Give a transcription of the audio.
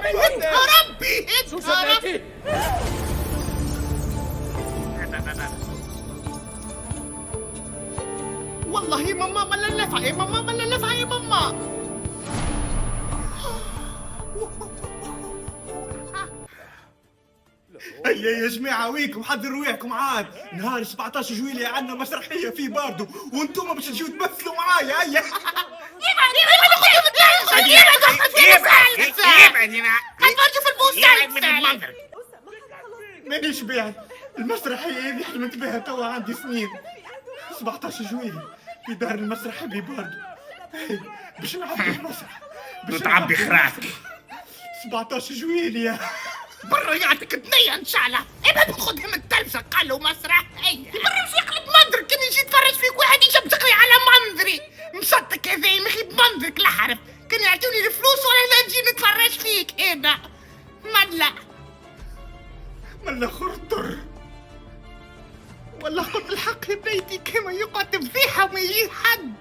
انت ربي شو انت ربي. سميتي؟ والله يا ماما ما لنفع يا ماما ما لنفع يا ماما. هيا يا جماعة ويكم حضروا رواحكم عاد، نهار 17 جويلية عندنا مسرحية في باردو وانتم باش تجيو تمثلوا معايا. هيا ابعد هنا هتفرجوا في المسلسل من المنظر. مانيش بعد، المسرحية هذه حلمت بها توا عندي سنين. 17 جويلية في دار المسرح بباردو. هيا باش نعبي المسرح، باش تعبي خراك. 17 جويلية برا يعطيك دنيا ان شاء الله. ابعد خذهم التلفزة قالوا مسرحية. برا مش يقلب منظرك. كان يجي يتفرج فيك واحد يشبزقني على منظري مصدق هذا يا مخي بمنظرك لا حرف. كان يعطوني الفلوس ولا لا نجي نتفرج فيك هنا ملا خرطر. والله قلت الحق يا بنيتي كما يقعد فضيحة وما يجي حد.